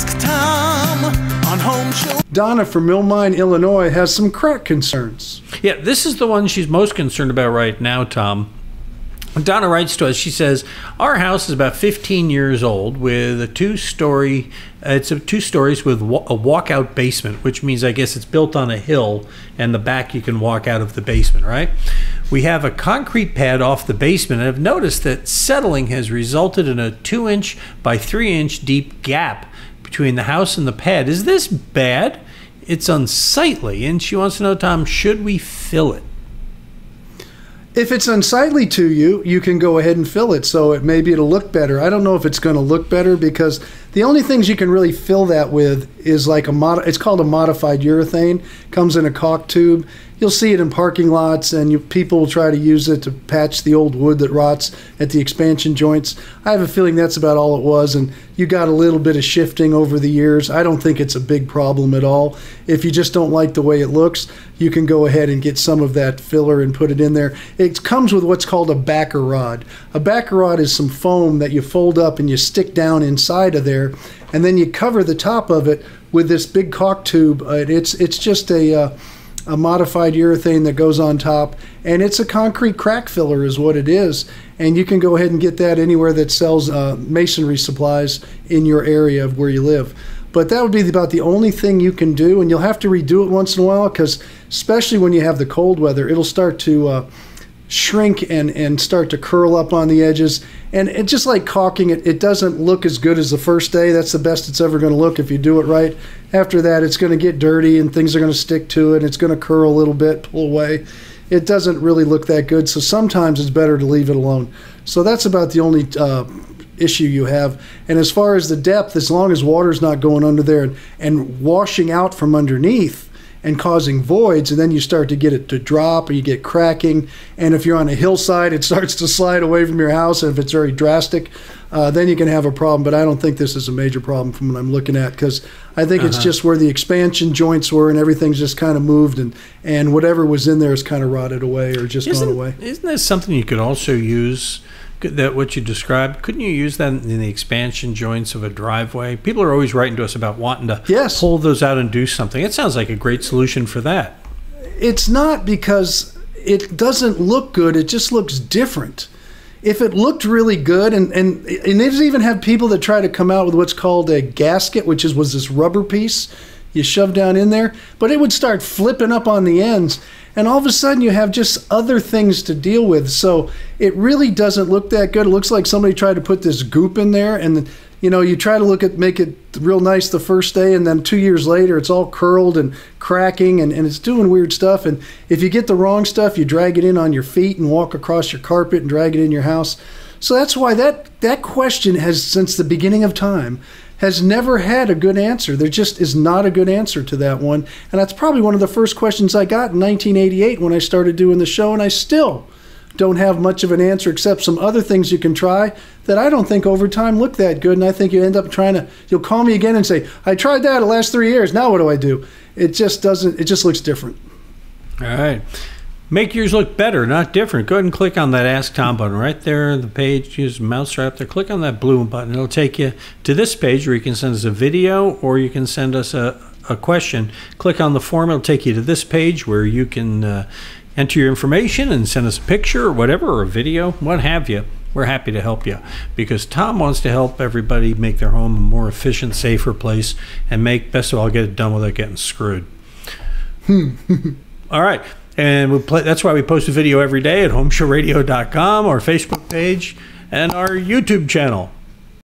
Ask Tom on Home Show. Donna from Mill Mine, Illinois has some crack concerns. Yeah, this is the one she's most concerned about right now, Tom. Donna writes to us, she says, our house is about 15 years old with a two-story, it's a 2 stories with a walkout basement, which means I guess it's built on a hill and the back you can walk out of the basement, right? We have a concrete pad off the basement and I've noticed that settling has resulted in a 2-inch by 3-inch deep gap between the house and the pad. Is this bad? It's unsightly. And she wants to know, Tom, should we fill it? If it's unsightly to you, you can go ahead and fill it, so maybe it'll look better. I don't know if it's going to look better because the only things you can really fill that with is like it's called a modified urethane. Comes in a caulk tube. You'll see it in parking lots, and people will try to use it to patch the old wood that rots at the expansion joints. I have a feeling that's about all it was, and you got a little bit of shifting over the years. I don't think it's a big problem at all. If you just don't like the way it looks, you can go ahead and get some of that filler and put it in there. It comes with what's called a backer rod. A backer rod is some foam that you fold up and you stick down inside of there, and then you cover the top of it with this big caulk tube. It's just a modified urethane that goes on top, and it's a concrete crack filler is what it is, and you can go ahead and get that anywhere that sells masonry supplies in your area of where you live. But that would be about the only thing you can do, and you'll have to redo it once in a while because especially when you have the cold weather, it'll start to shrink and start to curl up on the edges. And it just like caulking it doesn't look as good as the first day. That's the best it's ever going to look if you do it right. After that, it's going to get dirty and things are going to stick to it. It's going to curl a little bit, pull away. It doesn't really look that good, so sometimes it's better to leave it alone. So that's about the only issue you have. And as far as the depth, as long as water's not going under there and washing out from underneath and causing voids, and then you start to get it to drop or you get cracking, and if you're on a hillside it starts to slide away from your house, and if it's very drastic, then you can have a problem. But I don't think this is a major problem from what I'm looking at, because I think it's just where the expansion joints were and everything's just kind of moved, and whatever was in there has kind of rotted away or just gone away. Isn't this something you could also use, that what you described, couldn't you use that in the expansion joints of a driveway? People are always writing to us about wanting to pull those out and do something. It sounds like a great solution for that. It's not, because it doesn't look good. It just looks different. If it looked really good, and they even have people that try to come out with what's called a gasket, which was this rubber piece you shove down in there, but it would start flipping up on the ends. And all of a sudden you have just other things to deal with. So it really doesn't look that good. It looks like somebody tried to put this goop in there, and you try to make it real nice the first day, and then 2 years later it's all curled and cracking and it's doing weird stuff. And if you get the wrong stuff, you drag it in on your feet and walk across your carpet and drag it in your house. So that's why that question has, since the beginning of time, has never had a good answer. There just is not a good answer to that one. And that's probably one of the first questions I got in 1988 when I started doing the show, and I still don't have much of an answer except some other things you can try that I don't think over time look that good. And I think you end up you'll call me again and say, I tried that the last 3 years, now what do I do? It just doesn't, it just looks different. All right. Make yours look better, not different. Go ahead and click on that Ask Tom button right there, the page. Use the mouse right up there. Click on that blue button. It'll take you to this page where you can send us a video or you can send us a question. Click on the form. It'll take you to this page where you can enter your information and send us a picture or whatever, or a video, what have you. We're happy to help you because Tom wants to help everybody make their home a more efficient, safer place and best of all, get it done without getting screwed. All right. And that's why we post a video every day at HomeShowRadio.com, our Facebook page, and our YouTube channel.